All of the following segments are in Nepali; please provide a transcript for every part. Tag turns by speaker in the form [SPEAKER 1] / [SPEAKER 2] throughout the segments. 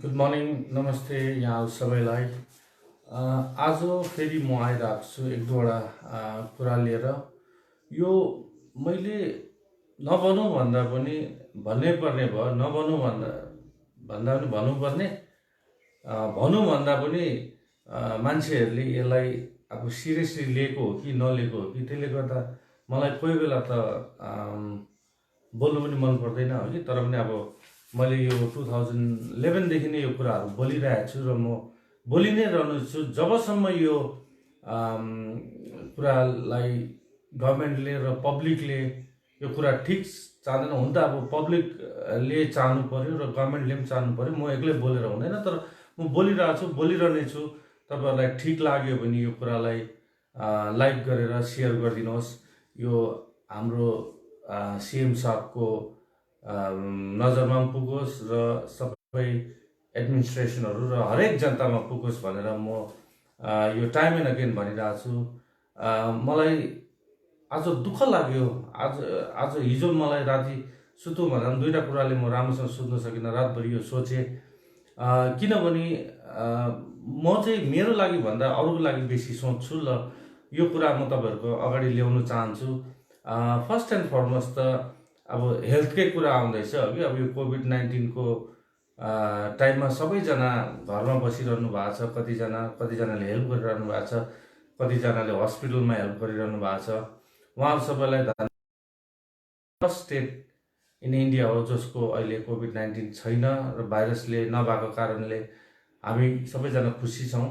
[SPEAKER 1] गुड मर्निङ नमस्ते यहाँ सबैलाई। आज फेरि म आइरहेको छु एक दुईवटा कुरा लिएर। यो मैले नभनौँ भन्दा पनि भन्नै पर्ने भयो, नभनौँ भन्दा पनि भन्नुपर्ने, भनौँ भन्दा पनि मान्छेहरूले यसलाई अब सिरियसली लिएको हो कि नलिएको हो कि, त्यसले गर्दा मलाई कोही बेला त बोल्नु पनि मन पर्दैन हो कि। तर पनि अब मैले यो 2011देखि नै यो कुराहरू बोलिरहेको छु र म बोलि नै रहनु छु जबसम्म यो कुरालाई गभर्मेन्टले र पब्लिकले यो कुरा ठिक चाहँदैन। हुन त अब पब्लिकले चाहनु पर्यो र गभर्मेन्टले पनि चाहनु पर्यो, म एक्लै बोलेर हुँदैन। तर म बोलिरहेको छु, बोलिरहने छु। तपाईँहरूलाई ठिक लाग्यो भने यो कुरालाई लाइक गरेर सेयर गरिदिनुहोस्। यो हाम्रो सिएम साहबको नजरमा पनि पुगोस् र सबै एडमिनिस्ट्रेसनहरू र हरेक जनतामा पुगोस् भनेर म यो टाइम एन्ड अगेन भनिरहेको छु। मलाई आज दुःख लाग्यो। आज हिजो मलाई राति सुतौँ भन्दा पनि दुईवटा कुराले म राम्रोसँग सुत्न सकिनँ। रातभरि यो सोचेँ, किनभने म चाहिँ मेरो लागि भन्दा अरूको लागि बेसी सोच्छु र यो कुरा म तपाईँहरूको अगाडि ल्याउन चाहन्छु। फर्स्ट एन्ड फरमोस्ट त अब हेल्थकै कुरा आउँदैछ कि। अब यो कोभिड-19को टाइममा सबैजना घरमा बसिरहनु भएको छ। कतिजनाले हेल्प गरिरहनु भएको छ, कतिजनाले हस्पिटलमा हेल्प गरिरहनु भएको छ। उहाँहरू सबैलाई फर्स्ट स्टेट इन इन्डिया हो जसको अहिले कोभिड-19 छैन र भाइरसले नभएको कारणले हामी सबैजना खुसी छौँ।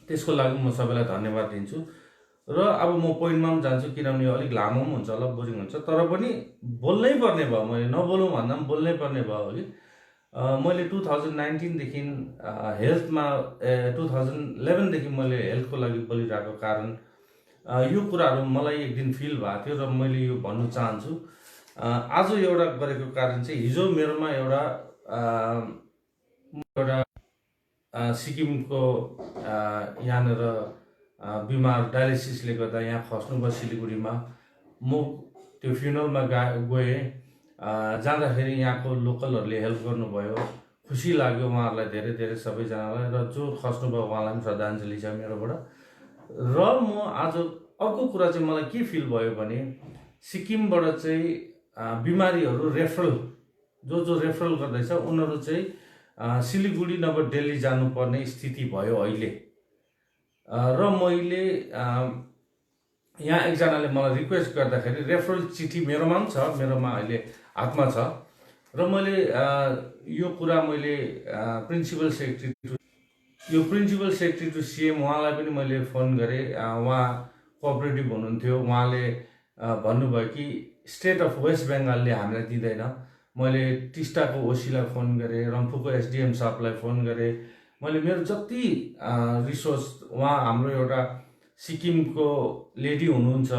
[SPEAKER 1] त्यसको लागि म सबैलाई धन्यवाद दिन्छु। र अब म पोइन्टमा पनि जान्छु, किनभने यो अलिक लामो पनि हुन्छ होला, बोरिङ हुन्छ। तर पनि बोल्नै पर्ने भयो, मैले नबोलौँ भन्दा पनि बोल्नै पर्ने भयो कि। मैले 2019देखि हेल्थमा 2011देखि मैले हेल्थको लागि बोलिरहेको कारण यो कुराहरू मलाई एक दिन फिल भएको थियो र मैले यो भन्नु चाहन्छु। आज एउटा गरेको कारण चाहिँ हिजो मेरोमा एउटा सिक्किमको यहाँनिर बिमार डायलिसिसले गर्दा यहाँ खस्नुभयो सिलगढीमा। म त्यो फ्युनलमा गएँ। जाँदाखेरि यहाँको लोकलहरूले हेल्प गर्नुभयो, खुसी लाग्यो उहाँहरूलाई, धेरै धेरै सबैजनालाई। र जो खस्नुभयो उहाँलाई पनि श्रद्धाञ्जली छ मेरोबाट। र म आज अर्को कुरा चाहिँ मलाई के फिल भयो भने सिक्किमबाट चाहिँ बिमारीहरू रेफरल जो रेफरल गर्दैछ उनीहरू चाहिँ सिलगढी नभए दिल्ली जानुपर्ने स्थिति भयो अहिले। र मैले यहाँ एकजनाले मलाई रिक्वेस्ट गर्दाखेरि रेफरल चिठी मेरोमा पनि छ, मेरोमा अहिले हातमा छ। र मैले यो कुरा मैले प्रिन्सिपल सेक्रेटरी टु सिएम उहाँलाई पनि मैले फोन गरेँ। उहाँ कोअपरेटिभ हुनुहुन्थ्यो। उहाँले भन्नुभयो कि स्टेट अफ वेस्ट बेङ्गालले हामीलाई दिँदैन। मैले टिस्टाको ओसीलाई फोन गरेँ, रम्फूको एसडिएम साहबलाई फोन गरेँ। मैले मेरो जति रिसोर्स, उहाँ हाम्रो एउटा सिक्किमको लेडी हुनुहुन्छ,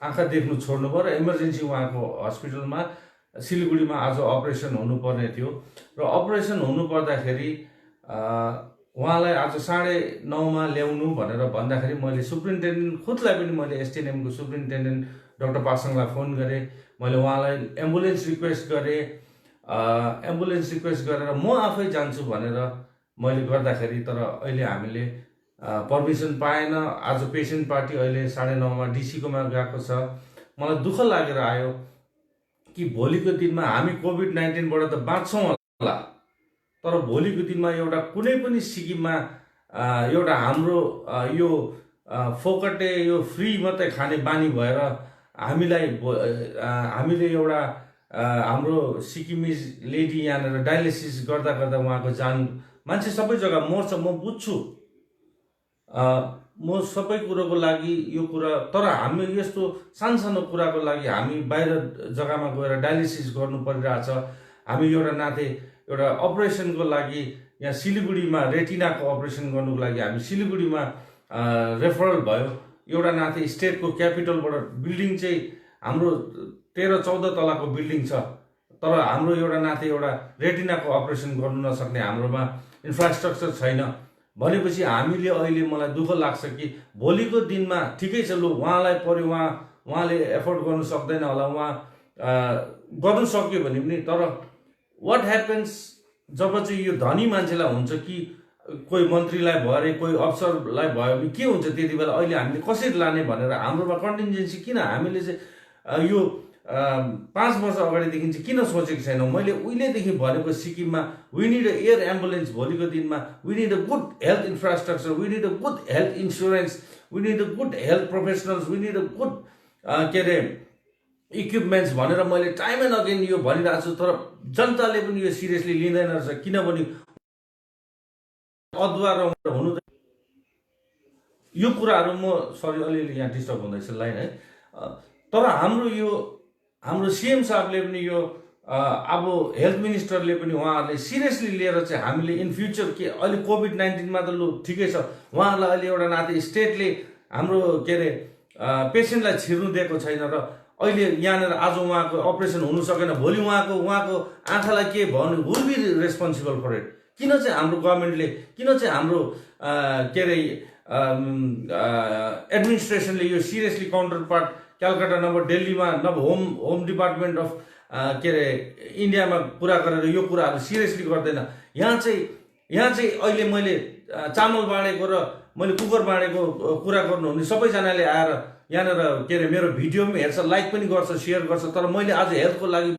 [SPEAKER 1] आँखा देख्नु छोड्नु भयो र इमर्जेन्सी उहाँको हस्पिटलमा सिलगढीमा आज अपरेसन हुनुपर्ने थियो। र अपरेसन हुनुपर्दाखेरि उहाँलाई आज 9:30मा ल्याउनु भनेर भन्दाखेरि मैले सुप्रिन्टेन्डेन्ट खुदलाई पनि मैले एसटिएनएमको सुप्रिन्टेन्डेन्ट डाक्टर पासाङलाई फोन गरेँ। मैले उहाँलाई एम्बुलेन्स रिक्वेस्ट गरेँ। एम्बुलेन्स रिक्वेस्ट गरेर म आफै जान्छु भनेर मैले गर्दाखेरि, तर अहिले हामीले पर्मिसन पाएन। आज पेसेन्ट पार्टी अहिले 9:30मा डिसीकोमा गएको छ। मलाई दुःख लागेर आयो कि भोलिको दिनमा हामी कोभिड-19बाट त बाँच्छौँ होला, तर भोलिको दिनमा एउटा कुनै पनि सिक्किममा एउटा हाम्रो यो फोकटे यो फ्री मात्रै खाने बानी भएर हामीले एउटा हाम्रो सिक्किमिज लेडी यहाँनिर डायलिसिस गर्दा उहाँको जान, मान्छे सबै जग्गा मर्छ, म बुझ्छु। म सबै कुरोको लागि यो कुरा, तर हामी यस्तो सानो कुराको लागि हामी बाहिर जग्गामा गएर डायलिसिस गर्नु परिरहेछ। हामी एउटा नाते एउटा अपरेसनको लागि यहाँ सिलगढीमा रेटिनाको अपरेसन गर्नुको लागि हामी सिलगढीमा रेफरल भयो। एउटा नाते स्टेटको क्यापिटलबाट बिल्डिङ चाहिँ हाम्रो 13-14 तलाको बिल्डिङ छ, तर हाम्रो एउटा नाते एउटा रेटिनाको अपरेसन गर्नु नसक्ने हाम्रोमा इन्फ्रास्ट्रक्चर छैन भनेपछि हामीले अहिले मलाई दुःख लाग्छ कि भोलिको दिनमा ठिकै छ, लु उहाँलाई पर्यो, उहाँले एफोर्ड गर्नु सक्दैन होला, उहाँ गर्नु सक्यो भने पनि, तर वाट ह्यापन्स जब चाहिँ यो धनी मान्छेलाई हुन्छ कि कोही मन्त्रीलाई भयो अरे कोही अफसरलाई भयो भने के हुन्छ त्यति बेला? अहिले हामीले कसरी लाने भनेर हाम्रोमा कन्टिन्जेन्सी किन हामीले चाहिँ यो 5 वर्ष अगाडिदेखि चाहिँ किन सोचेको छैनौँ? मैले उहिलेदेखि भनेको सिक्किममा we need a air ambulance, भोलिको दिनमा we need a good health infrastructure, we need a good health insurance, we need a good health professionals, we need a good के अरे इक्विपमेन्ट्स भनेर मैले टाइम एन्ड अगेन यो भनिरहेको छु। तर जनताले पनि यो सिरियसली लिँदैन रहेछ, किनभने अदुवा र हुनु यो कुराहरू म सरी अलिअलि यहाँ डिस्टर्ब हुँदैछ लाइन है। तर हाम्रो सिएम साहबले पनि यो अब हेल्थ मिनिस्टरले पनि उहाँहरूले सिरियसली लिएर चाहिँ हामीले इन फ्युचर के अहिले कोभिड-19मा त लु ठिकै छ, उहाँहरूलाई अहिले एउटा नाते स्टेटले हाम्रो के अरे पेसेन्टलाई छिर्नु दिएको छैन र अहिले यहाँनिर आज उहाँको अपरेसन हुनु सकेन, भोलि उहाँको आँखालाई के भयो भने will be responsible for it. किन चाहिँ हाम्रो गभर्मेन्टले, किन चाहिँ हाम्रो के अरे एडमिनिस्ट्रेसनले यो सिरियसली काउन्टर पार्ट कलकत्ता नभए दिल्लीमा नभए होम डिपार्टमेन्ट अफ के अरे इन्डियामा कुरा गरेर यो कुराहरू सिरियसली गर्दैन? यहाँ चाहिँ अहिले मैले चामल बाँडेको र मैले कुकर बाँडेको कुरा गर्नुहुने सबैजनाले आएर यहाँनिर के अरे मेरो भिडियो पनि हेर्छ, लाइक पनि गर्छ, सेयर गर्छ। तर मैले आज हेल्थको लागि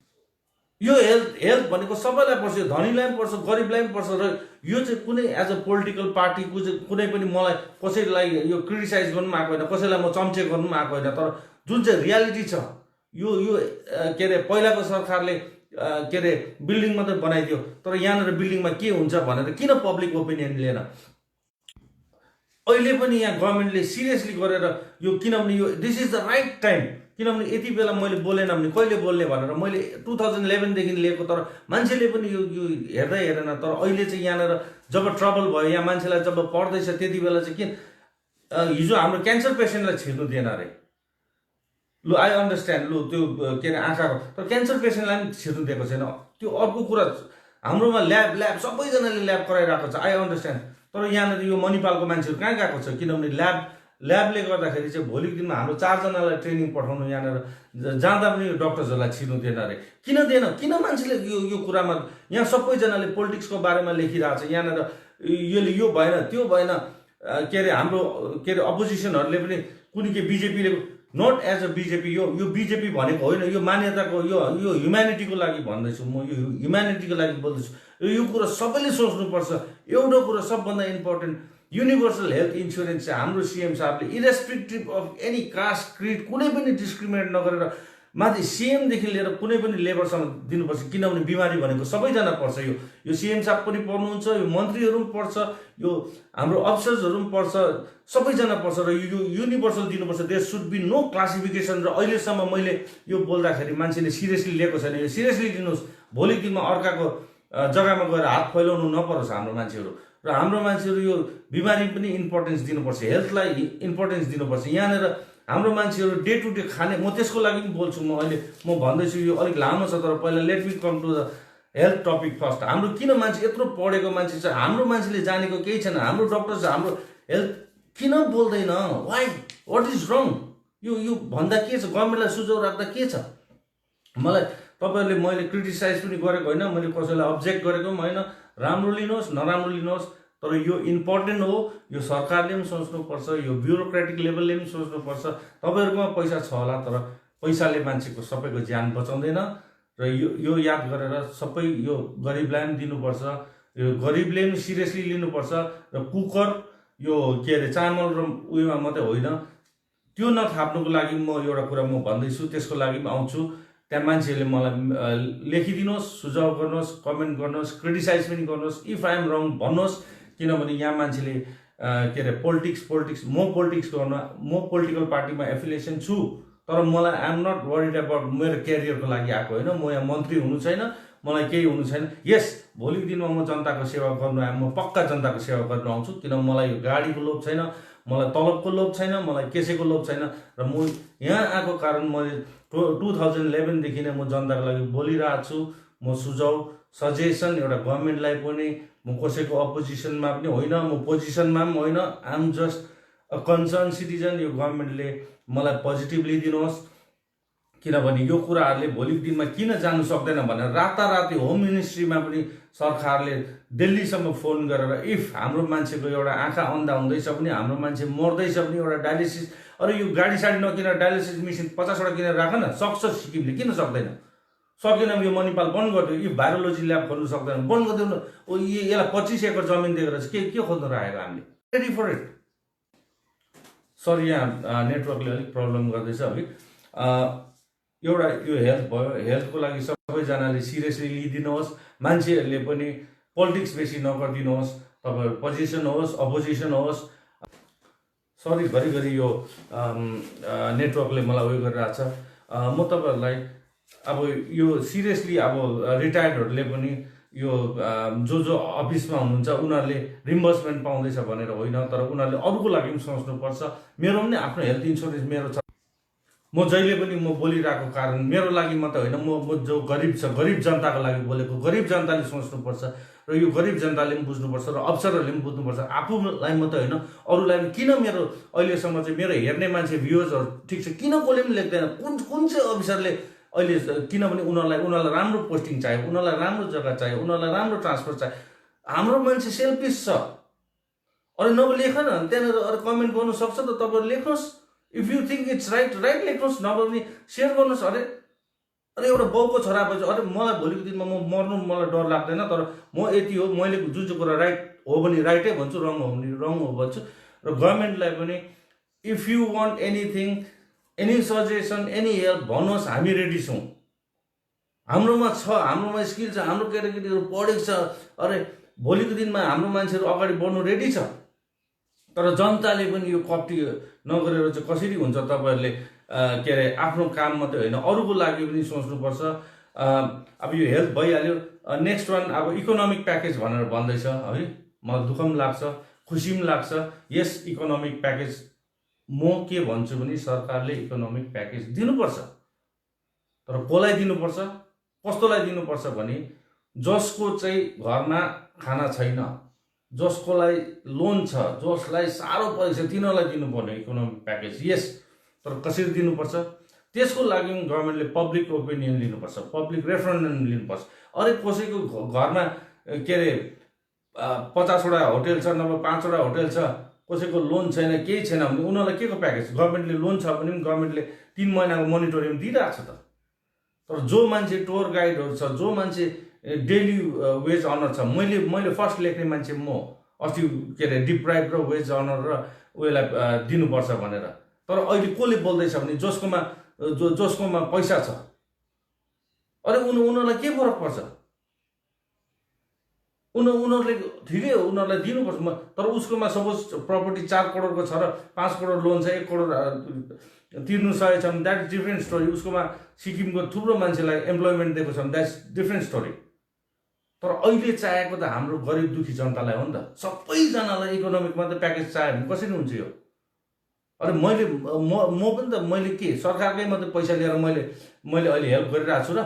[SPEAKER 1] यो हेल्थ भनेको सबैलाई पर्छ, यो धनीलाई पनि पर्छ, गरिबलाई पनि पर्छ। र यो चाहिँ कुनै एज अ पोलिटिकल पार्टीको चाहिँ कुनै पनि मलाई कसैलाई यो क्रिटिसाइज गर्नु पनि आएको होइन, कसैलाई म चम्चे गर्नु पनि आएको होइन। तर जुन चाहिँ रियालिटी छ यो के अरे पहिलाको सरकारले के अरे बिल्डिङ मात्रै बनाइदियो, तर यहाँनिर बिल्डिङमा के हुन्छ भनेर किन पब्लिक ओपिनियन लिएन? अहिले पनि यहाँ गभर्मेन्टले सिरियसली गरेर यो, किनभने यो this is the right time. किनभने यति बेला मैले बोलेन भने कहिले बोल्ने भनेर मैले 2011देखि लिएको, तर मान्छेले पनि यो हेर्दै हेरेन। तर अहिले चाहिँ यहाँनिर जब ट्रबल भयो, यहाँ मान्छेलाई जब पर्दैछ त्यति बेला चाहिँ के हिजो हाम्रो क्यान्सर पेसेन्टलाई छिर्नु दिएन अरे। लु आई अन्डरस्ट्यान्ड, लु त्यो के अरे आँखाको, तर क्यान्सर पेसेन्टलाई पनि छिर्नु दिएको छैन। त्यो अर्को कुरा, हाम्रोमा ल्याब सबैजनाले ल्याब कराइरहेको छ, आई अन्डरस्ट्यान्ड। तर यहाँनिर यो मणिपालको मान्छेहरू कहाँ गएको छ? किनभने ल्याबले गर्दाखेरि चाहिँ भोलिको दिनमा हाम्रो 4 जनालाई ट्रेनिङ पठाउनु, यहाँनिर जाँदा पनि यो डक्टर्सहरूलाई छिर्नु दिएन अरे। किन दिएन? किन मान्छेले यो कुरामा यहाँ सबैजनाले पोलिटिक्सको बारेमा लेखिरहेको छ, यहाँनिर यो भएन त्यो भएन के अरे हाम्रो के अरे अपोजिसनहरूले पनि कुनै के बिजेपीले नट एज अ बिजेपी, यो बिजेपी भनेको होइन, यो मान्यताको यो ह्युम्यानिटीको लागि भन्दैछु म, यो ह्युम्यानिटीको लागि बोल्दैछु। यो कुरा सबैले सोच्नुपर्छ। एउटा कुरा सबभन्दा इम्पोर्टेन्ट, युनिभर्सल हेल्थ इन्सुरेन्स चाहिँ हाम्रो सिएम साहबले irrespective of any caste creed कुनै पनि डिस्क्रिमिनेट नगरेर माथि सिएमदेखि लिएर कुनै पनि लेभलसम्म दिनुपर्छ। किनभने बिमारी भनेको सबैजना पर्छ, यो सिएम साहब पनि पर्नुहुन्छ, यो मन्त्रीहरू पनि पर्छ, यो हाम्रो अफिसर्सहरू पनि पर्छ, सबैजना पर्छ। र यो युनिभर्सल दिनुपर्छ। There should be no classification. र अहिलेसम्म मैले यो बोल्दाखेरि मान्छेले सिरियसली लिएको छैन। यो सिरियसली लिनुहोस्, भोलि दिनमा अर्काको जग्गामा गएर हात फैलाउनु नपरोस् हाम्रो मान्छेहरू। र हाम्रो मान्छेहरू यो बिमारी पनि इम्पोर्टेन्स दिनुपर्छ, हेल्थलाई इम्पोर्टेन्स दिनुपर्छ। यहाँनिर हाम्रो मान्छेहरू डे टु डे खाने, म त्यसको लागि पनि बोल्छु। म भन्दैछु, यो अलिक लामो छ, तर पहिला let me come to the health topic first. हाम्रो किन मान्छे यत्रो पढेको मान्छे छ, हाम्रो मान्छेले जानेको केही छैन, हाम्रो डक्टर छ, हाम्रो हेल्थ किन बोल्दैन? Why, what is wrong? यो भन्दा के छ? गभर्मेन्टलाई सुझाउ राख्दा के छ? मलाई तपाईँहरूले, मैले क्रिटिसाइज पनि गरेको होइन, मैले कसैलाई अब्जेक्ट गरेको पनि होइन। राम्रो लिनुहोस् नराम्रो लिनुहोस्, तर यो इम्पोर्टेन्ट हो। यो सरकारले पनि सोच्नुपर्छ, यो ब्युरोक्रेटिक लेभलले पनि सोच्नुपर्छ। तपाईँहरूकोमा पैसा छ होला, तर पैसाले मान्छेको सबैको ज्यान बचाउँदैन। र यो याद गरेर सबै यो गरिबलाई पनि दिनुपर्छ, यो गरिबले पनि सिरियसली लिनुपर्छ। र कुकर यो के अरे चामल र उयोमा मात्रै होइन, त्यो नथाप्नुको लागि म एउटा कुरा म भन्दैछु, त्यसको लागि पनि आउँछु। त्यहाँ मान्छेहरूले मलाई लेखिदिनुहोस्, सुझाव गर्नुहोस्, कमेन्ट गर्नुहोस्, क्रिटिसाइज पनि गर्नुहोस्। इफ आई एम रङ भन्नुहोस्, किनभने यहाँ मान्छेले के अरे पोलिटिक्स म पोलिटिकल पार्टीमा एफिलिएसन छु, तर मलाई I am not worried about मेरो क्यारियरको लागि आएको होइन। म यहाँ मन्त्री हुनु छैन, मलाई केही हुनु छैन। यस, भोलिको दिनमा म जनताको सेवा गर्नु आएँ, म पक्का जनताको सेवा गर्नु आउँछु। किनभने मलाई यो गाडीको लोभ छैन, मलाई तलबको लोभ छैन, मलाई केसैको लोभ छैन। र म यहाँ आएको कारण मैले 2011देखि नै म जनताको लागि बोलिरहेको छु। म सुझाउ सजेसन एउटा गभर्मेन्टलाई पनि, म कसैको अपोजिसनमा पनि होइन, म पोजिसनमा पनि होइन, I am just a concern citizen. यो गभर्मेन्टले मलाई पोजिटिभली दिनुहोस्। किनभने यो कुराहरूले भोलिको दिनमा किन जानु सक्दैन भनेर राताराति होम मिनिस्ट्रीमा पनि सरकारले दिल्लीसम्म फोन गरेर इफ हाम्रो मान्छेको एउटा आँखा अन्धा हुँदैछ भने, हाम्रो मान्छे मर्दैछ भने एउटा डायलिसिस, अरे यो गाडी साडी नकिनेर डायलिसिस मेसिन 50वटा किनेर राख न, सक्छ सिक्किमले, किन सक्दैन? सकेन यो मणिपाल बन्द गरिदियो, यो भाइरोलोजी ल्याब खोल्नु सक्दैन, बन्द गरिदिउँ न। यसलाई 25 एकर जमिन दिएर चाहिँ के खोज्नु राखेको हामीले? Ready for it. सरी, यहाँ नेटवर्कले अलिक प्रब्लम गर्दैछ है। एउटा यो हेल्थ भयो, हेल्थको लागि सबैजनाले सिरियसली लिइदिनुहोस्। मान्छेहरूले पनि पोलिटिक्स बेसी नगरिदिनुहोस्। तपाईँहरू पोजिसन होस्, अपोजिसन होस्। सरी, घरिघरि यो नेटवर्कले मलाई उयो गरिरहेको छ। म तपाईँहरूलाई अब यो सिरियसली अब रिटायर्डहरूले पनि यो जो अफिसमा हुनुहुन्छ उनीहरूले रिम्बर्समेन्ट पाउँदैछ भनेर होइन, तर उनीहरूले अरूको लागि पनि सोच्नुपर्छ। मेरो पनि आफ्नो हेल्थ इन्सुरेन्स मेरो छ। म जहिले पनि म बोलिरहेको कारण मेरो लागि मात्रै होइन, म जो गरिब छ, गरिब जनताको लागि बोलेको। गरिब जनताले सोच्नुपर्छ र यो गरिब जनताले पनि बुझ्नुपर्छ र अफसरहरूले पनि बुझ्नुपर्छ। आफूलाई मात्रै होइन, अरूलाई पनि। किन मेरो अहिलेसम्म चाहिँ मेरो हेर्ने मान्छे भ्युजहरू ठिक छ, किन कसले पनि लेख्दैन? कुन चाहिँ अफिसरले अहिले? किनभने उनीहरूलाई राम्रो पोस्टिङ चाहियो, उनीहरूलाई राम्रो जग्गा चाहियो, उनीहरूलाई राम्रो ट्रान्सफर चाहियो। हाम्रो मान्छे सेल्फिस छ। अरे नभए लेख न, त्यहाँनिर अरू कमेन्ट गर्नु सक्छ त, तपाईँहरू लेख्नुहोस्। If you think it's right लेख्नुहोस्, नभए पनि सेयर गर्नुहोस्। अरे एउटा बाउको छोरा भएपछि अरे मलाई भोलिको दिनमा म मर्नु मलाई डर लाग्दैन, तर म यति हो, मैले जुन कुरा राइट हो भने राइटै भन्छु, रङ हो भने रङ हो भन्छु। र गभर्मेन्टलाई पनि if you want anything, any suggestion, any help भन्नुहोस्, हामी रेडी छौँ। हाम्रोमा छ, हाम्रोमा स्किल छ, हाम्रो केटाकेटीहरू पढेको छ। अरे भोलिको दिनमा हाम्रो मान्छेहरू अगाडि बढ्नु रेडी छ। तर जनताले पनि यो कप्टी नगरेर चाहिँ कसरी हुन्छ? तपाईँहरूले के अरे आफ्नो काम मात्रै होइन, अरूको लागि पनि सोच्नुपर्छ। अब यो हेल्थ भइहाल्यो। नेक्स्ट वान अब इकोनोमिक प्याकेज भनेर भन्दैछ है। मलाई दुःख पनि लाग्छ, खुसी पनि लाग्छ। यस इकोनोमिक प्याकेज म के भन्छु भने सरकारले इकोनोमिक प्याकेज दिनुपर्छ। तर कसलाई दिनुपर्छ, कस्तोलाई दिनुपर्छ भने जसको चाहिँ घरमा खाना छैन, जसकोलाई लोन छ, जसलाई साह्रो परेको छ, तिनीहरूलाई दिनुपर्ने इकोनोमिक प्याकेज। यस, तर कसरी दिनुपर्छ त्यसको लागि गभर्मेन्टले पब्लिक ओपिनियन लिनुपर्छ, पब्लिक रेफरेन्डम लिनुपर्छ। अरे कसैको घरमा के अरे 50वटा होटेल छ, नभए 5वटा होटेल छ, कसैको लोन छैन, केही छैन भने उनीहरूलाई के को प्याकेज? गभर्मेन्टले लोन छ भने पनि गभर्मेन्टले 3 महिनाको मोनिटरिङ दिइरहेको छ त। तर जो मान्छे टुर गाइडहरू छ, जो मान्छे डेली वेज अनर छ, मैले फर्स्ट लेख्ने मान्छे म अस्ति के अरे डिप्राइभ र वेज अनर र उयोलाई दिनुपर्छ भनेर। तर अहिले कसले बोल्दैछ भने जसकोमा पैसा छ, अरे उनीहरूलाई के फरक पर्छ? उनीहरूले ठिकै हो, उनीहरूलाई दिनुपर्छ। तर उसकोमा सपोज प्रपर्टी 4 करोडको छ र 5 करोड लोन छ, 1 करोड तिर्नु सकेको छ भने द्याट डिफ्रेन्ट स्टोरी। उसकोमा सिक्किमको थुप्रो मान्छेलाई एम्प्लोइमेन्ट दिएको छ भने द्याट्स डिफ्रेन्ट स्टोरी। तर अहिले चाहेको त हाम्रो गरिब दुखी जनतालाई हो नि त। सबैजनालाई इकोनोमिक मात्रै प्याकेज चाहियो भने कसरी हुन्छ यो? अरे म पनि त मैले के सरकारकै मात्रै पैसा लिएर मैले अहिले हेल्प गरिरहेको छु र?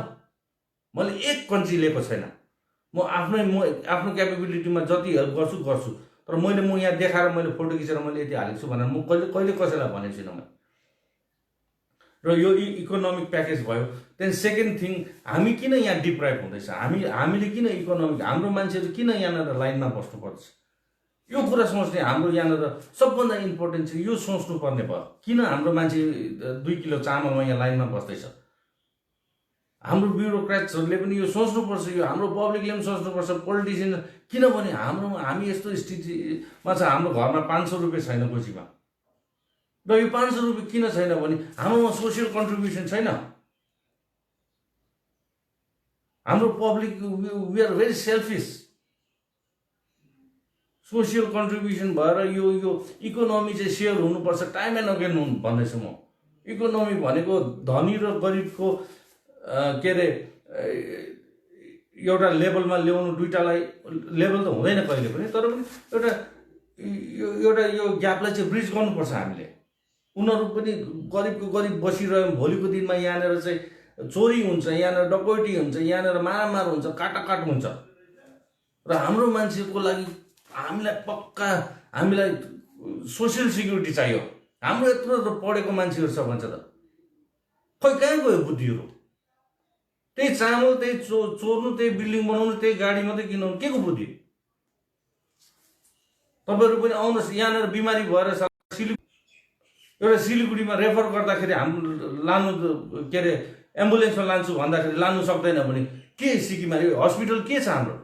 [SPEAKER 1] मैले 1 कन्ट्री लिएको छैन। म आफ्नो क्यापेबिलिटीमा जति हेल्प गर्छु। तर म यहाँ देखाएर मैले फोटो खिचेर मैले यति हालेको छु भनेर म कहिले कसैलाई भनेको छुइनँ मैले। र यो इकोनोमिक प्याकेज भयो। देन सेकेन्ड थिङ, हामी किन यहाँ डिप्राइभ हुँदैछ? हामीले किन इकोनोमिक, हाम्रो मान्छेहरू किन यहाँनिर लाइनमा बस्नुपर्छ? यो कुरा सोच्ने हाम्रो यहाँनिर सबभन्दा इम्पोर्टेन्ट चाहिँ यो सोच्नुपर्ने भयो। किन हाम्रो मान्छे 2 किलो चामलमा यहाँ लाइनमा बस्दैछ? हाम्रो ब्युरोक्रेट्सहरूले पनि यो सोच्नुपर्छ, यो हाम्रो पब्लिकले पनि सोच्नुपर्छ, पोलिटिसियन। किनभने हामी यस्तो स्थितिमा छ, हाम्रो घरमा 500 रुपियाँ छैन गोजीमा। र यो 500 रुपियाँ किन छैन भने हाम्रोमा सोसियल कन्ट्रिब्युसन छैन। हाम्रो public we are very selfish. Social contribution भएर यो इकोनोमी चाहिँ सेयर हुनुपर्छ, टाइम एन्ड अगेन भन्दैछु म। इकोनोमी भनेको धनी र गरिबको के अरे एउटा लेभलमा ल्याउनु, दुईटालाई लेभल त हुँदैन कहिले पनि, तर पनि एउटा यो ग्यापलाई चाहिँ ब्रिज गर्नुपर्छ हामीले। उनीहरू पनि गरिबको गरिब बसिरह्यो, भोलिको दिनमा यहाँनिर चाहिँ चोरी हुन्छ, यहाँनिर डकैती हुन्छ, यहाँनिर मारामार हुन्छ, काटाकाट हुन्छ। र हाम्रो मान्छेको लागि हामीलाई सोसियल सिक्युरिटी चाहियो। हाम्रो यत्रो पढेको मान्छेहरू छ भन्छ त, खै कहाँ गयो बुद्धिहरू? त्यही चामल, त्यही चोर्नु, त्यही बिल्डिङ बनाउनु, त्यही गाडी मात्रै किनाउनु, के को बुद्धि? तपाईँहरू पनि आउनुहोस् यहाँनिर बिमारी भएर एउटा सिलगढीमा रेफर गर्दाखेरि हाम्रो लानु के अरे एम्बुलेन्समा लान्छु भन्दाखेरि लानु सक्दैन भने के सिक्किममा हस्पिटल के छ? हाम्रो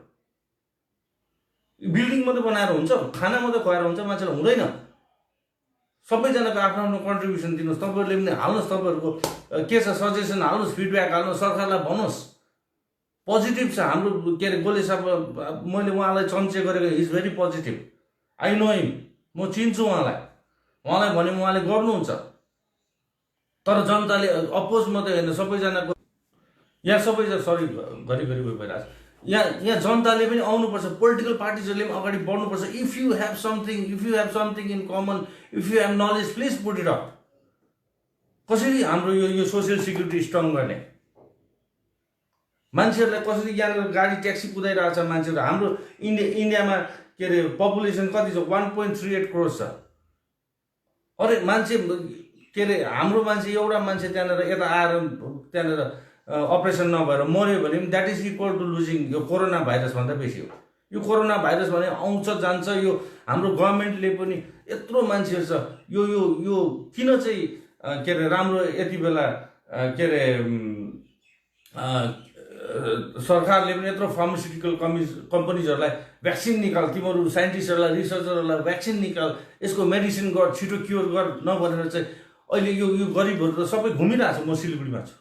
[SPEAKER 1] बिल्डिङ मात्रै बनाएर हुन्छ? खाना मात्रै खुवाएर हुन्छ? मान्छेलाई हुँदैन। सबैजनाको आफ्नो आफ्नो कन्ट्रिब्युसन दिनुहोस्। तपाईँहरूले पनि हाल्नुहोस्, तपाईँहरूको के छ सजेसन हाल्नुहोस्, फिडब्याक हाल्नुहोस्, सरकारलाई भन्नुहोस्। पोजिटिभ छ हाम्रो के अरे गोले साहब, मैले उहाँलाई चम्चे गरेको, is very positive. I know him, म चिन्छु उहाँलाई भने उहाँले गर्नुहुन्छ। तर जनताले अपोज मात्रै होइन, सबैजनाको यहाँ सबैजना सरी घरिघरि भइरहेको छ। यहाँ जनताले पनि आउनुपर्छ, पोलिटिकल पार्टिजहरूले पनि अगाडि बढ्नुपर्छ। If you have something in common, if you have knowledge, please put it up. कसरी हाम्रो यो सोसियल सिक्युरिटी स्ट्रङ गर्ने? मान्छेहरूलाई कसरी यहाँनिर गाडी ट्याक्सी कुदाइरहेको छ मान्छेहरू? हाम्रो इन्डियामा के अरे पपुलेसन कति छ? 1.38 करोड छ। अरे मान्छे के अरे हाम्रो मान्छे एउटा मान्छे त्यहाँनिर यता आएर त्यहाँनिर अपरेसन नभएर मऱ्यो भने पनि that is equal to losing यो कोरोना भाइरस भन्दा बेसी हो। यो कोरोना भाइरस भने आउँछ जान्छ। यो हाम्रो गभर्मेन्टले पनि यत्रो मान्छेहरू छ, यो यो यो किन चाहिँ के अरे राम्रो यति बेला के अरे सरकारले पनि यत्रो फार्मास्युटिकल कम्पनीजहरूलाई भ्याक्सिन निकाल, तिमीहरू साइन्टिस्टहरूलाई, रिसर्चरहरूलाई भ्याक्सिन निकाल, यसको मेडिसिन गर, छिटो क्योर गर नभनेर चाहिँ अहिले यो गरिबहरू त सबै घुमिरहेको छ। म सिलगढीमा छु,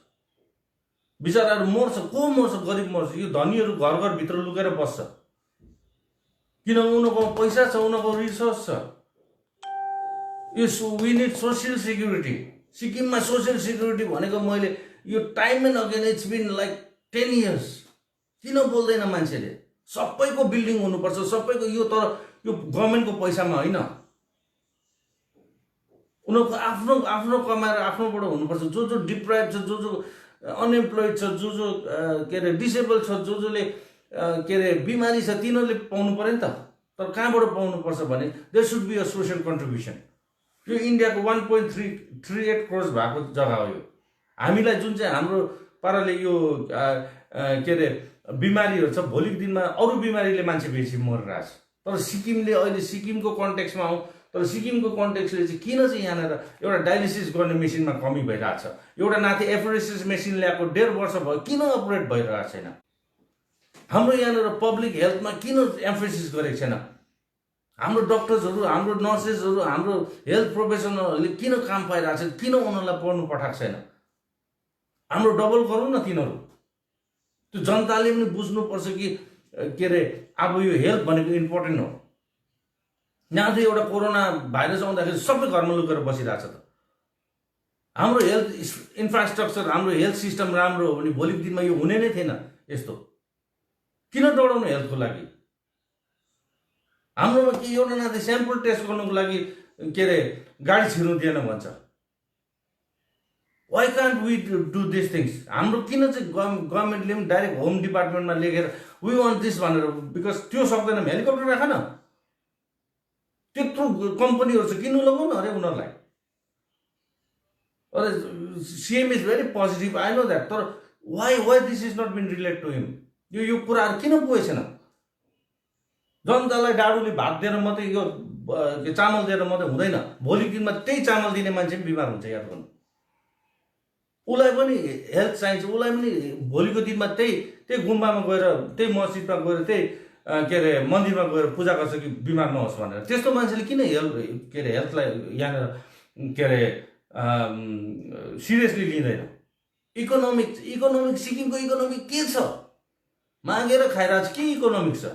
[SPEAKER 1] बिचराहरू मर्छ। को मर्छ? गरिब मर्छ। यो धनीहरू घर घरभित्र लुकेर बस्छ, किन? उनीहरूको पैसा छ, उनीहरूको रिसोर्स छ। यो वी निड सोसियल सिक्युरिटी। सिक्किममा सोसियल सिक्युरिटी भनेको मैले यो time and again it's been like 10 years। किन बोल्दैन मान्छेले? सबैको बिल्डिङ हुनुपर्छ, सबैको। यो तर यो गभर्मेन्टको पैसामा होइन, उनीहरूको आफ्नो आफ्नो कमाएर आफ्नोबाट हुनुपर्छ। जो डिप्राइभ छ, जो अनएम्प्लोइड छ, जो के अरे डिसेबल छ, जसले के अरे बिमारी छ, तिनीहरूले पाउनु पऱ्यो नि त। तर कहाँबाट पाउनुपर्छ भने there should be a social contribution. यो इन्डियाको 1.38 करोड भएको जग्गा हो। यो हामीलाई जुन चाहिँ हाम्रो पाराले यो के अरे बिमारीहरू छ, भोलिको दिनमा अरू बिमारीले मान्छे बेसी मरिरहेछ। तर सिक्किमले अहिले सिक्किमको कन्टेक्समा आउँ, तर सिक्किमको कन्टेक्सले चाहिँ किन चाहिँ यहाँनिर एउटा डायलिसिस गर्ने मेसिनमा कमी भइरहेछ? एउटा नाथे एफोरेसिस मेसिन ल्याएको 1.5 वर्ष भयो, किन अपरेट भइरहेको छैन? हाम्रो यहाँनिर पब्लिक हेल्थमा किन एम्फोसिस गरेको छैन? हाम्रो डक्टर्सहरू, हाम्रो नर्सेसहरू, हाम्रो हेल्थ प्रोफेसनलहरूले किन काम पाइरहेको छैन? किन उनीहरूलाई पढ्नु पठाएको छैन? हाम्रो डबल गरौँ न तिनीहरू। त्यो जनताले पनि बुझ्नुपर्छ कि के अरे अब यो हेल्थ भनेको इम्पोर्टेन्ट हो। यहाँ चाहिँ एउटा कोरोना भाइरस आउँदाखेरि सबै घरमा लुकेर बसिरहेछ त। हाम्रो हेल्थ इन्फ्रास्ट्रक्चर, हाम्रो हेल्थ सिस्टम राम्रो हो भने भोलिको दिनमा यो हुने नै थिएन। यस्तो किन दौडाउनु हेल्थको लागि? हाम्रोमा के एउटा नाथे स्याम्पल टेस्ट गर्नुको लागि के अरे गाडी छिर्नु दिएन भन्छ। Why can't we do this things? हाम्रो किन चाहिँ गभर्मेन्टले पनि डाइरेक्ट होम डिपार्टमेन्टमा लेखेर वी वान्ट दिस भनेर, बिकज त्यो सक्दैन भने हेलिकप्टर राख न। त्यत्रो कम्पनीहरू छ, किन्नु लगाउनु अरे उनीहरूलाई। अरे CM is very positive, I know that. तर why this is not been relate to him? यो कुराहरू किन पुगेछन्? जनतालाई डाडुले भात दिएर मात्रै, यो चामल दिएर मात्रै हुँदैन। भोलिको दिनमा त्यही चामल दिने मान्छे पनि बिमार हुन्छ। याद गर्नु, उसलाई पनि हेल्थ चाहिन्छ। उसलाई पनि भोलिको दिनमा त्यही गुम्बामा गएर, त्यही मस्जिदमा गएर, त्यही के अरे मन्दिरमा गएर पूजा गर्छ कि बिमार नहोस् भनेर। त्यस्तो मान्छेले किन के अरे हेल्थलाई यहाँनिर के अरे सिरियसली लिँदैन? इकोनोमिक सिक्किमको इकोनोमिक के छ? मागेर खाइरहेको छ के इकोनोमिक छ?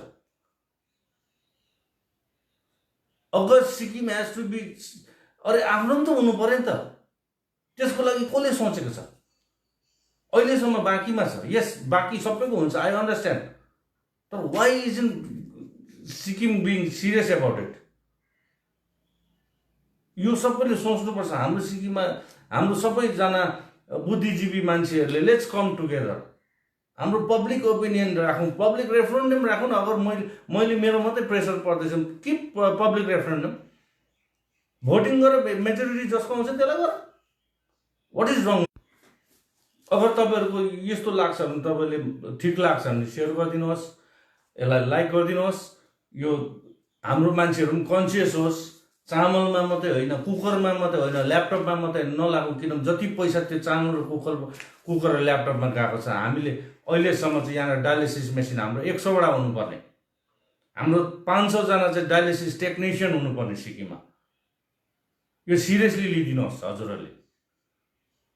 [SPEAKER 1] अगर सिक्किम हेज टु बी, अरे आफ्नो पनि त हुनु पर्यो नि त। त्यसको लागि कसले सोचेको छ? अहिलेसम्म बाँकीमा छ। यस, बाँकी सबैको हुन्छ, आई अन्डरस्ट्यान्ड। तर why isn't Sikkim being serious about it? यो सबैले सोच्नुपर्छ। हाम्रो सिक्किममा हाम्रो सबैजना बुद्धिजीवी मान्छेहरूले लेट्स कम टुगेदर। हाम्रो पब्लिक ओपिनियन राखौँ, पब्लिक रेफरेन्डम राखौँ न। अगर मैले मेरो मात्रै प्रेसर पर्दैछ, कि पब्लिक रेफरेन्डम भोटिङ गरेर मेजोरिटी जसको आउँछ त्यसलाई गर। What is wrong? अगर तपाईँहरूको यस्तो लाग्छ भने तपाईँले ठिक लाग्छ भने सेयर गरिदिनुहोस्, यसलाई लाइक गरिदिनुहोस्। यो हाम्रो मान्छेहरू पनि कन्सियस होस्, चामलमा मात्रै होइन, कुकरमा मात्रै होइन, ल्यापटपमा मात्रै नलागौँ। किनभने जति पैसा त्यो चामल र कुकर र ल्यापटपमा गएको छ, हामीले अहिलेसम्म चाहिँ यहाँनिर डायलिसिस मेसिन हाम्रो 100वटा हुनुपर्ने, हाम्रो 500जना चाहिँ डायलिसिस टेक्निसियन हुनुपर्ने सिक्किममा। यो सिरियसली लिइदिनुहोस् हजुरहरूले।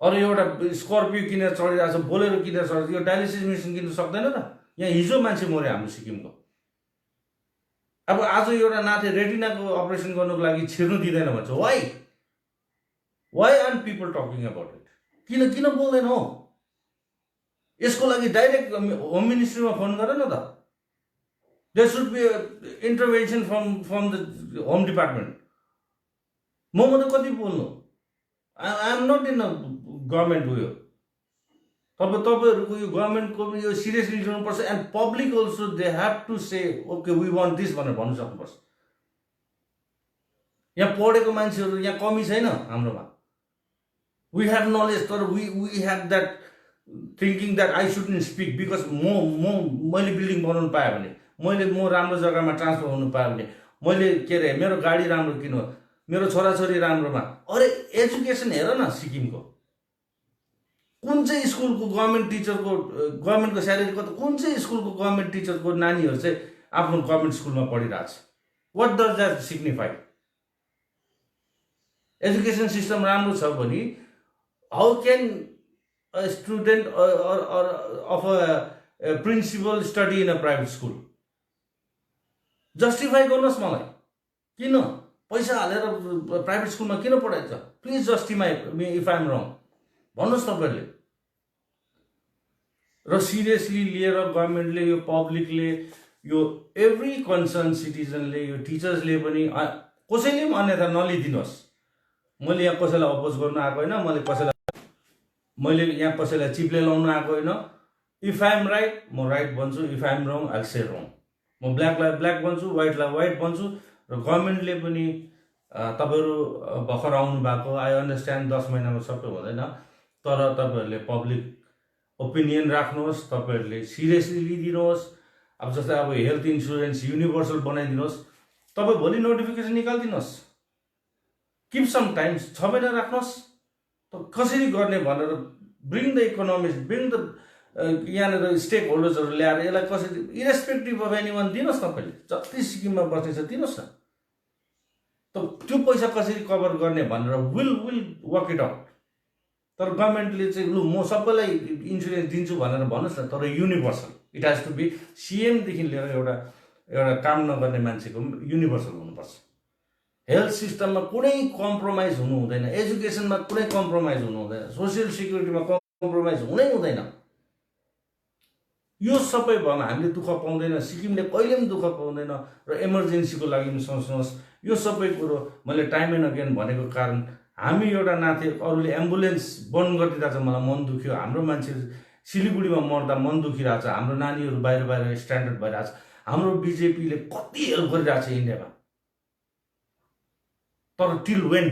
[SPEAKER 1] अरू एउटा स्कर्पियो किनेर चढिरहेको छ, बोलेरो किनेर चढ्छ, यो डायलिसिस मेसिन किन्नु सक्दैन त? यहाँ हिजो मान्छे मऱ्यो हाम्रो सिक्किमको। अब आज एउटा नाथे रेटिनाको अपरेसन गर्नुको लागि छिर्नु दिँदैन भन्छ। Why are people talking about it? किन बोल्दैन हो? यसको लागि डाइरेक्ट होम मिनिस्ट्रीमा फोन गर न त। There should be intervention from the home department. म मात्रै कति बोल्नु? I am not in government उयो। तपाईँहरूको यो गभर्मेन्टको यो सिरियसली लिनुपर्छ। And public also they have to say okay we want this भनेर भन्नु सक्नुपर्छ। यहाँ पढेको मान्छेहरू यहाँ कमी छैन हाम्रोमा। वी हेभ नलेज, तर we have that thinking that I shouldn't speak because मैले बिल्डिङ बनाउनु पाएँ भने, म राम्रो जग्गामा ट्रान्सफर हुनु पाएँ भने, मैले के अरे मेरो गाडी राम्रो किन्नु, मेरो छोराछोरी राम्रोमा। अरे एजुकेसन हेर न सिक्किमको, कुन चाहिँ स्कुलको गभर्मेन्ट टिचरको गभर्मेन्टको स्यालेरी कति, कुन चाहिँ स्कुलको गभर्मेन्ट टिचरको नानीहरू चाहिँ आफ्नो गभर्मेन्ट स्कुलमा पढिरहेको छ? What does that signify? Education system राम्रो छ भने how can a student of a principal study in a private school? Justify गर्नुहोस् मलाई। किन पैसा हालेर प्राइभेट स्कुलमा किन पढाइन्छ? Please justify me if I am wrong, भन्नुहोस् तपाईँहरूले। र सिरियसली लिएर गभर्मेन्टले, यो पब्लिकले, यो एभ्री कन्सर्न सिटिजनले, यो टिचर्सले पनि कसैले पनि अन्यथा नलिदिनुहोस्। मैले यहाँ कसैलाई अपोज गर्नु आएको होइन, मैले यहाँ कसैलाई चिप्ले लाउनु आएको होइन। इफ आई एम राइट म राइट भन्छु, if I am wrong I say wrong. म ब्ल्याकलाई ब्ल्याक भन्छु, व्हाइटलाई व्हाइट भन्छु। र गभर्मेन्टले पनि तपाईँहरू भर्खर आउनु भएको, आई अन्डरस्ट्यान्ड 10 महिनामा सबै हुँदैन, तर तपाईँहरूले पब्लिक ओपिनियन राख्नुहोस्, तपाईँहरूले सिरियसली लिइदिनुहोस्। अब जस्तै अब हेल्थ इन्सुरेन्स युनिभर्सल बनाइदिनुहोस्। तपाईँ भोलि नोटिफिकेसन निकालिदिनुहोस्, किप सम टाइम्स, 6 महिना राख्नुहोस्। कसरी गर्ने भनेर bring the economist, bring the यहाँनिर स्टेक होल्डर्सहरू ल्याएर यसलाई कसरी इरेस्पेक्टिभ अफ एनीवन दिनुहोस्। तपाईँले जति सिक्किममा बस्ने छ दिनुहोस् न। त्यो पैसा कसरी कभर गर्ने भनेर विल वर्क इट आउट। तर गभर्मेन्टले चाहिँ लु म सबैलाई इन्सुरेन्स दिन्छु भनेर भन्नुहोस् न, तर universal. It has to be सिएमदेखि लिएर एउटा काम नगर्ने मान्छेको युनिभर्सल हुनुपर्छ। हेल्थ सिस्टममा कुनै कम्प्रोमाइज हुनु हुँदैन, एजुकेसनमा कुनै कम्प्रोमाइज हुनु हुँदैन, सोसियल सिक्युरिटीमा कम्प्रोमाइज हुनै हुँदैन। यो सबै भएन हामीले दुःख पाउँदैन, सिक्किमले कहिले पनि दुःख पाउँदैन। र इमर्जेन्सीको लागि पनि सोच्नुहोस्। यो सबै कुरो मैले टाइम एन्ड अगेन भनेको कारण हामी एउटा नाथे, अरूले एम्बुलेन्स बन्द गरिदिँदा चाहिँ मलाई मन दुख्यो। हाम्रो मान्छे सिलिगुडीमा मर्दा मन दुखिरहेको छ। हाम्रो नानीहरू बाहिर स्ट्यान्डर्ड भइरहेको छ। हाम्रो बिजेपीले कति हेल्प गरिरहेको छ इन्डियामा, तर टिल वेन,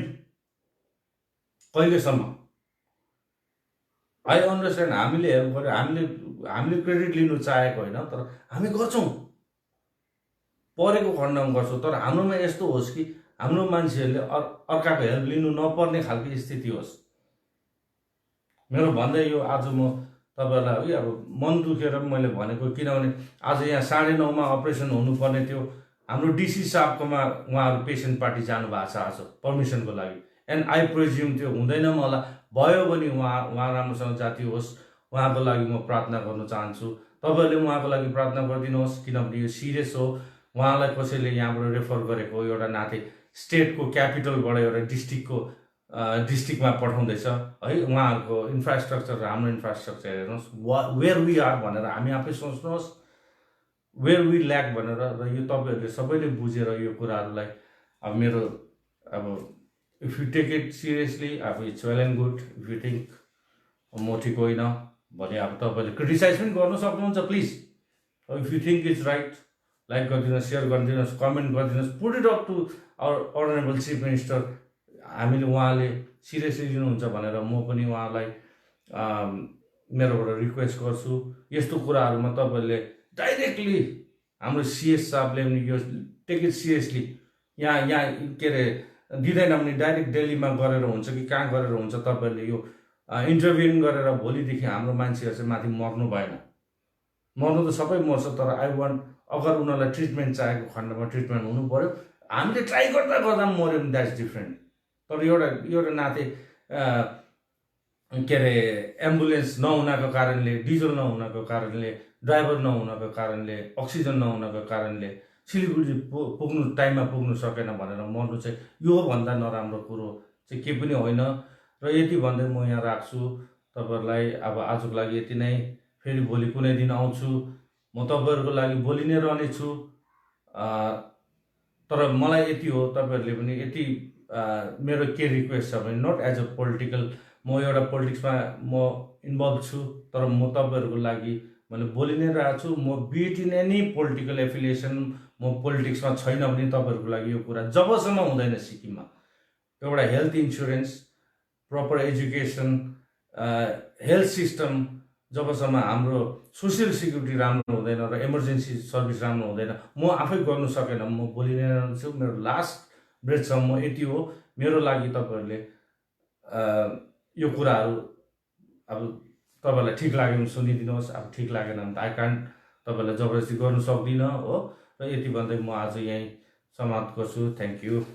[SPEAKER 1] कहिलेसम्म? आई अन्डरस्ट्यान्ड हामीले हेल्प गर्यो, हामीले क्रेडिट लिनु चाहेको होइन, तर हामी गर्छौँ, परेको खण्डमा गर्छौँ। तर हाम्रोमा यस्तो होस् कि हाम्रो मान्छेहरूले अर्काको हेल्प लिनु नपर्ने खालको स्थिति होस्। मेरो भन्दै यो आज म तपाईँहरूलाई है अब मन दुखेर मैले भनेको, किनभने आज यहाँ 9:30मा अपरेसन हुनुपर्ने थियो। हाम्रो डिसी साहबकोमा उहाँहरू पेसेन्ट पार्टी जानुभएको छ आज पर्मिसनको लागि। एन्ड आई प्रेज्युम त्यो हुँदैन होला, भयो भने उहाँ राम्रोसँग जाती होस्। उहाँको लागि म प्रार्थना गर्न चाहन्छु। तपाईँहरूले उहाँको लागि प्रार्थना गरिदिनुहोस्, किनभने यो सिरियस हो। उहाँलाई कसैले यहाँबाट रेफर गरेको, एउटा नाथे स्टेटको क्यापिटलबाट एउटा डिस्ट्रिक्टमा पठाउँदैछ है। उहाँहरूको इन्फ्रास्ट्रक्चर र हाम्रो इन्फ्रास्ट्रक्चर हेर्नुहोस्, वेयर वी आर भनेर हामी आफै सोच्नुहोस्, वेयर वी ल्याक भनेर। र यो तपाईँहरूले सबैले बुझेर यो कुराहरूलाई अब मेरो अब if you take it seriously, अब it's well and good. If you think म ठिक होइन भने अब तपाईँले क्रिटिसाइज पनि गर्नु सक्नुहुन्छ please. If you think it's right, like गरिदिनुहोस्, सेयर गरिदिनुहोस्, कमेन्ट गरिदिनुहोस्, put it up to our honourable chief minister. हामीले उहाँले सिरियसली लिनुहुन्छ भनेर म पनि उहाँलाई मेरोबाट रिक्वेस्ट गर्छु यस्तो कुराहरूमा तपाईँहरूले डाइरेक्टली हाम्रो सिएस साहबले पनि यो टेक इट सिरियसली यहाँ के अरे दिँदैन भने डाइरेक्ट दिल्लीमा गरेर हुन्छ कि कहाँ गरेर हुन्छ तपाईँहरूले यो इन्टरभ्युन गरेर भोलिदेखि हाम्रो मान्छेहरू चाहिँ माथि मर्नु भएन। मर्नु त सबै मर्छ तर आई वान्ट अगर उनीहरूलाई ट्रिटमेन्ट चाहेको खण्डमा ट्रिटमेन्ट हुनु पऱ्यो। हामीले ट्राई गर्दा गर्दा पनि मऱ्यो भने द्याट्स डिफ्रेन्ट। तर एउटा नाते के अरे एम्बुलेन्स नहुनको कारणले डिजल नहुनको कारणले ड्राइभर नहुनको कारणले अक्सिजन नहुनको कारणले सिलगढी पुग्नु टाइममा पुग्नु सकेन भनेर मर्नु चाहिँ योभन्दा नराम्रो कुरो चाहिँ केही पनि होइन। र यति भन्दै म यहाँ राख्छु तपाईँहरूलाई। अब आजको लागि यति नै। फेरि भोलि कुनै दिन आउँछु म तपाईँहरूको लागि बोलि नै रहनेछु। तर मलाई यति हो तपाईँहरूले पनि यति मेरो के रिक्वेस्ट छ भने नट एज अ पोलिटिकल म एउटा पोलिटिक्समा म इन्भल्भ छु तर म तपाईँहरूको लागि मैले बोलि नै रहेको छु। म beet in any political affiliation म पोलिटिक्समा छैन भने तपाईँहरूको लागि यो कुरा जबसम्म हुँदैन सिक्किममा एउटा health insurance proper education health system जबसम्म हाम्रो सोसियल सिक्युरिटी राम्रो हुँदैन र इमर्जेन्सी सर्भिस राम्रो हुँदैन म आफै गर्नु सकेन म बोलि नै रहन्छु। मेरो लास्ट ब्रेथसम्म यति हो मेरो लागि तपाईँहरूले यो कुराहरू अब तपाईँलाई ठिक लाग्यो भने सुनिदिनुहोस्। अब ठिक लागेन भने त आई कान्ट तपाईँलाई जबरजस्ती गर्नु सक्दिनँ हो। र यति भन्दै म आज यहीँ समाप्त गर्छु। Thank you.